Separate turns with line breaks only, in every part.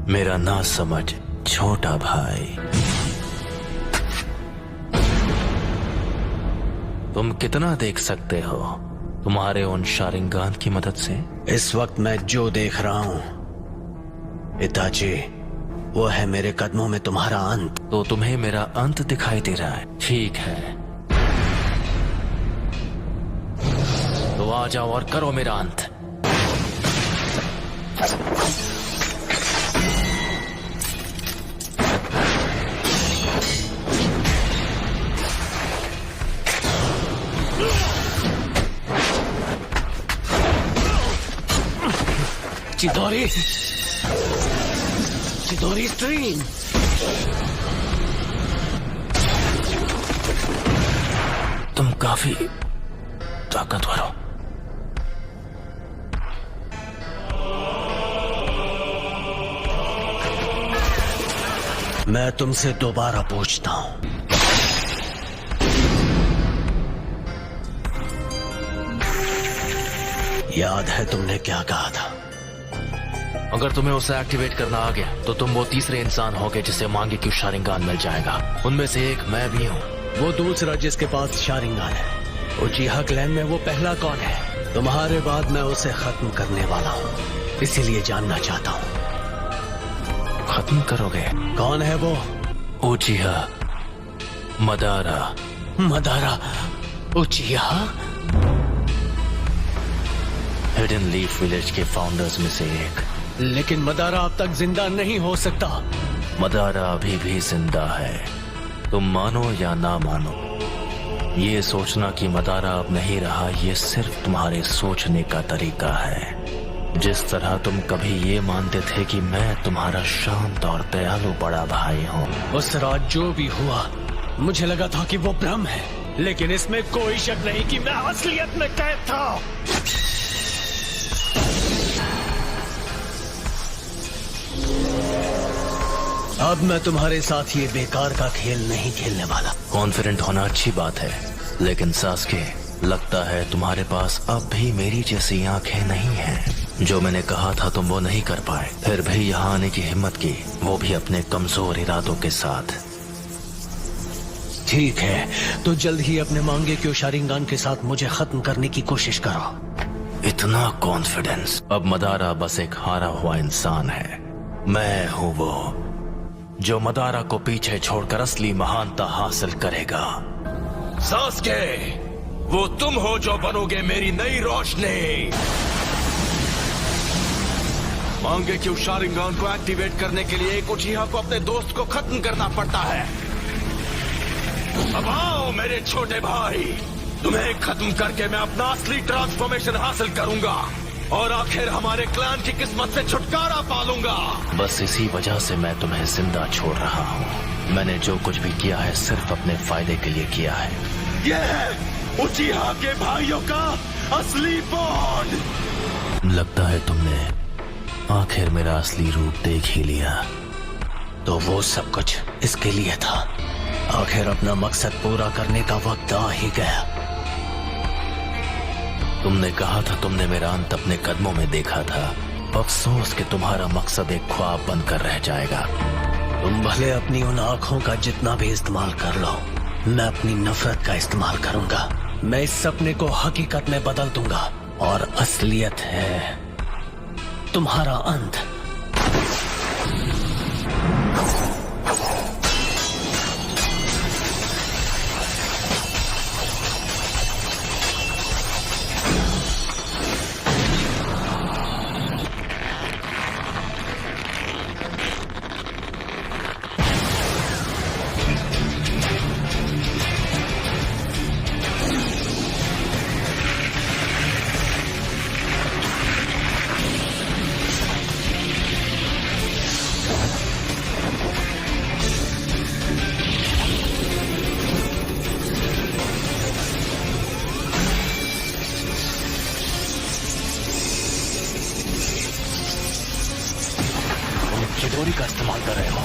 मेरा ना समझ छोटा भाई, तुम कितना देख सकते हो तुम्हारे उन शारिंगान की मदद से?
इस वक्त मैं जो देख रहा हूं इताची, वो है मेरे कदमों में तुम्हारा अंत।
तो तुम्हें मेरा अंत दिखाई दे रहा है? ठीक है, तो आ जाओ और करो मेरा अंत।
चिदोरी, चिदोरी स्ट्रीम।
तुम काफी ताकतवर हो।
मैं तुमसे दोबारा पूछता हूं, याद है तुमने क्या कहा था?
अगर तुम्हें उसे एक्टिवेट करना आ गया तो तुम वो तीसरे इंसान होगे जिसे मांगे क्यों शारिंगान मिल जाएगा। उनमें से एक मैं भी हूँ।
वो दूसरा जिसके पास शारिंगान है, उचिहा क्लैन में वो पहला कौन है? तुम्हारे बाद मैं उसे खत्म करने वाला हूँ, इसीलिए जानना चाहता हूँ।
खत्म करोगे?
कौन है वो?
उचिहा Madara.
Madara उचिहा?
Hidden leaf village के फाउंडर्स में से एक।
लेकिन मदारा अब तक जिंदा नहीं हो सकता।
मदारा अभी भी जिंदा है, तुम मानो या ना मानो। ये सोचना कि मदारा अब नहीं रहा, ये सिर्फ तुम्हारे सोचने का तरीका है। जिस तरह तुम कभी ये मानते थे कि मैं तुम्हारा शांत और दयालु बड़ा भाई हूँ।
उस रात जो भी हुआ, मुझे लगा था कि वो भ्रम है, लेकिन इसमें कोई शक नहीं कि मैं असलियत में कैद था। अब मैं तुम्हारे साथ ये बेकार का खेल नहीं खेलने वाला।
कॉन्फिडेंट होना अच्छी बात है, लेकिन सास्के, लगता है तुम्हारे पास अब भी मेरी जैसी आंखें नहीं हैं। जो मैंने कहा था तुम वो नहीं कर पाए, फिर भी यहाँ आने की हिम्मत की, वो भी अपने कमजोर इरादों के साथ।
ठीक है, तो जल्द ही अपने मांगे क्यों शारिंगान के साथ मुझे खत्म करने की कोशिश करो।
इतना कॉन्फिडेंस? अब मदारा बस एक हारा हुआ इंसान है। मैं हूँ वो जो मदारा को पीछे छोड़कर असली महानता हासिल करेगा।
सास्के, वो तुम हो जो बनोगे मेरी नई रोशनी। मांगे क्यों शारिंगान को एक्टिवेट करने के लिए एक उचिहा को अपने दोस्त को खत्म करना पड़ता है। अब आओ मेरे छोटे भाई, तुम्हें खत्म करके मैं अपना असली ट्रांसफॉर्मेशन हासिल करूंगा और आखिर हमारे क्लैन की किस्मत से छुटकारा पालूंगा।
बस इसी वजह से मैं तुम्हें जिंदा छोड़ रहा हूँ। मैंने जो कुछ भी किया है सिर्फ अपने फायदे के लिए किया है।
ये है उचिहा के भाइयों का असली बॉन्ड।
लगता है तुमने आखिर मेरा असली रूप देख ही लिया।
तो वो सब कुछ इसके लिए था। आखिर अपना मकसद पूरा करने का वक्त आ ही गया।
तुमने कहा था तुमने मेरा अंत अपने कदमों में देखा था। अफसोस कि तुम्हारा मकसद एक ख्वाब बनकर रह जाएगा।
तुम भले अपनी उन आंखों का जितना भी इस्तेमाल कर लो, मैं अपनी नफरत का इस्तेमाल करूंगा। मैं इस सपने को हकीकत में बदल दूंगा और असलियत है तुम्हारा अंत।
चिदोरी का इस्तेमाल कर रहे हो।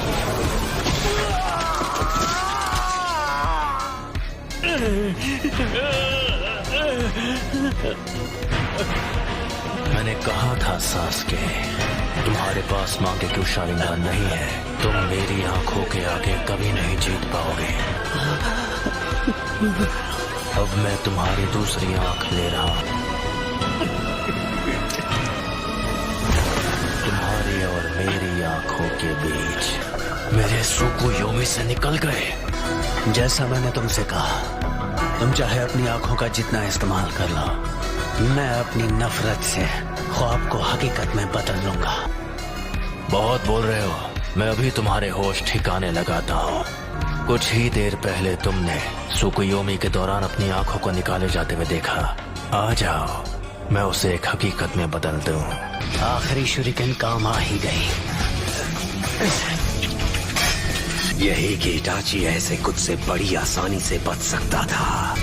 मैंने कहा था सास्के, तुम्हारे पास मांगे क्यों शारिंगान नहीं है, तुम मेरी आंखों के आगे कभी नहीं जीत पाओगे। अब मैं तुम्हारी दूसरी आंख ले रहा हूं, तुम्हारी और मेरी आंखों के बीच। मेरे सुकुयोमी से निकल गए।
जैसा मैंने तुमसे कहा, तुम चाहे अपनी आंखों का जितना इस्तेमाल कर लो, मैं अपनी नफरत से ख्वाब को हकीकत में बदल लूंगा।
बहुत बोल रहे हो, मैं अभी तुम्हारे होश ठिकाने लगाता हूँ। कुछ ही देर पहले तुमने सुकुयोमी के दौरान अपनी आंखों को निकाले जाते हुए देखा। आ जाओ, मैं उसे एक हकीकत में बदल दूं।
आखिरी शुरिकन काम आ ही गई।
यही कि इटाची ऐसे कुछ से बड़ी आसानी से बच सकता था।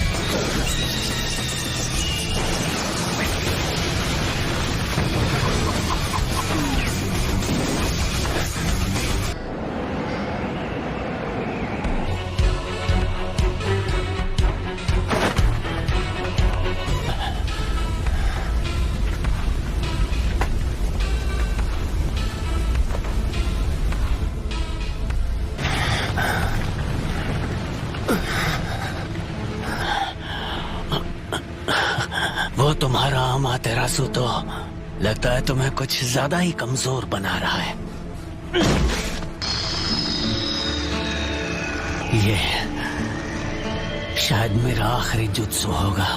वो तुम्हारा अमातेरासु तो लगता है तुम्हें कुछ ज्यादा ही कमजोर बना रहा है। ये शायद मेरा आखिरी जुत्सु होगा।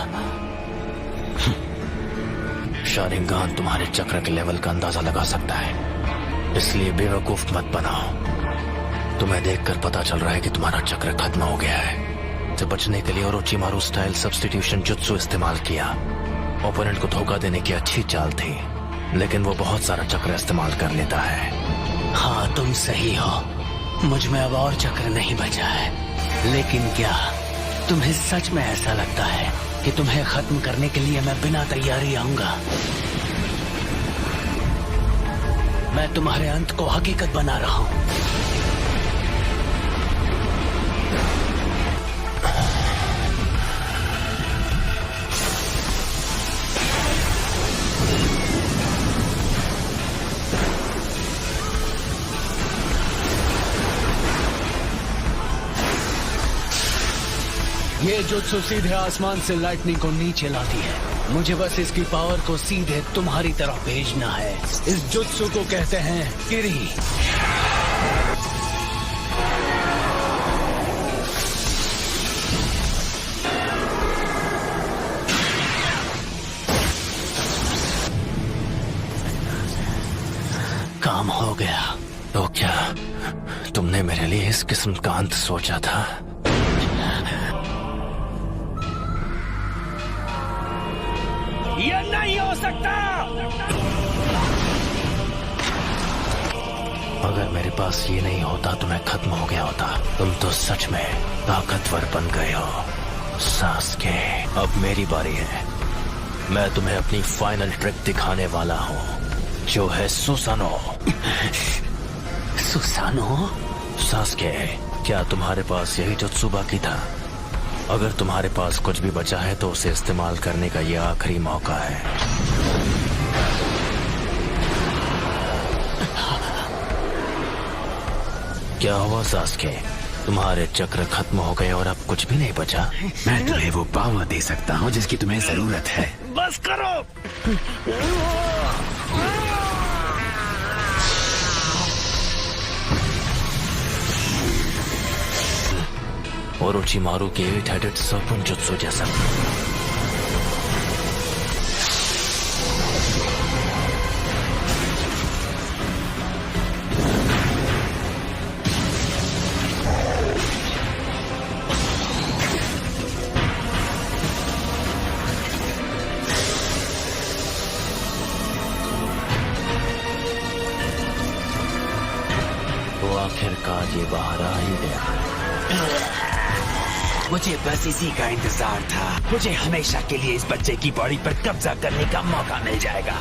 शारिंगान तुम्हारे चक्र के लेवल का अंदाजा लगा सकता है, इसलिए बेवकूफ मत बनाओ। तुम्हें देखकर पता चल रहा है कि तुम्हारा चक्र खत्म हो गया है। से बचने के लिए ओरोचिमारू स्टाइल सब्स्टिट्यूशन जुत्सु इस्तेमाल किया। ओपोनेंट को धोखा देने की अच्छी चाल थी, लेकिन वो बहुत सारा चक्र इस्तेमाल कर लेता है।
हाँ, तुम सही हो, मुझ में अब और चक्र नहीं बचा है। लेकिन क्या तुम्हें सच में ऐसा लगता है कि तुम्हें खत्म करने के लिए मैं बिना तैयारी आऊंगा? मैं तुम्हारे अंत को हकीकत बना रहा हूं। ये जुत्सु सीधे आसमान से लाइटनिंग को नीचे लाती है। मुझे बस इसकी पावर को सीधे तुम्हारी तरफ भेजना है। इस जुत्सु को कहते हैं किरी। काम हो गया।
तो क्या तुमने मेरे लिए इस किस्म का अंत सोचा था?
ये नहीं हो सकता।
अगर मेरे पास ये नहीं होता तो मैं खत्म हो गया होता। तुम तो सच में ताकतवर बन गए हो सास्के। अब मेरी बारी है। मैं तुम्हें अपनी फाइनल ट्रिक दिखाने वाला हूँ, जो है सुसानो।
सुसानो?
सास्के, क्या तुम्हारे पास यही जुत्सु बाकी था? अगर तुम्हारे पास कुछ भी बचा है तो उसे इस्तेमाल करने का यह आखिरी मौका है। क्या हुआ सास्के? तुम्हारे चक्र खत्म हो गए और अब कुछ भी नहीं बचा?
मैं तुम्हें वो पावर दे सकता हूँ जिसकी तुम्हें जरूरत है।
बस करो।
ओरोचिमारू के 8-हेडेड सर्पेंट जुत्सु जैसा। तो आखिरकार ये बाहर आ ही गया।
मुझे बस इसी का इंतजार था। मुझे हमेशा के लिए इस बच्चे की बॉडी पर कब्जा करने का मौका मिल जाएगा।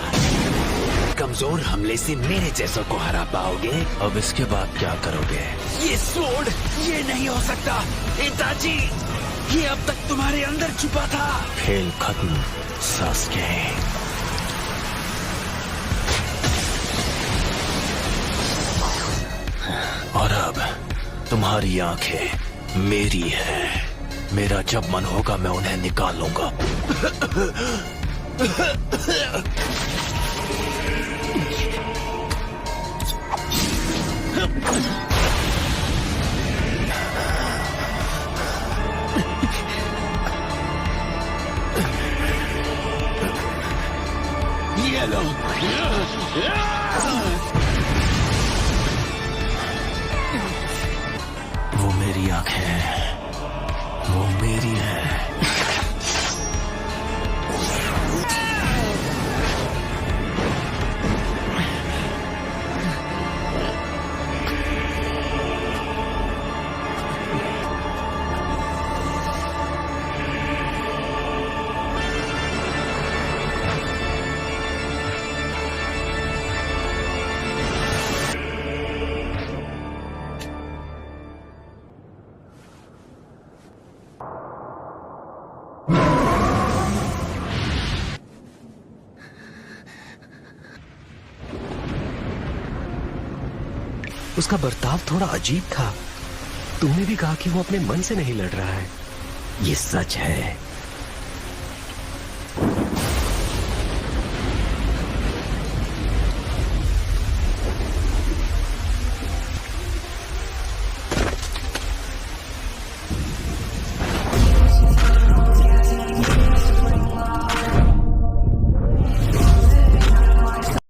कमजोर हमले से मेरे जैसों को हरा पाओगे।
अब इसके बाद क्या करोगे?
ये स्वॉर्ड, ये नहीं हो सकता। इताची, ये अब तक तुम्हारे अंदर छुपा था।
खेल खत्म सास्के। तुम्हारी आंखें मेरी है। मेरा जब मन होगा मैं उन्हें निकाल लूंगा।
ये लो।
वो मेरी आंखें हैं, वो मेरी है।
उसका बर्ताव थोड़ा अजीब था। तुमने भी कहा कि वो अपने मन से नहीं लड़ रहा है।
ये सच है।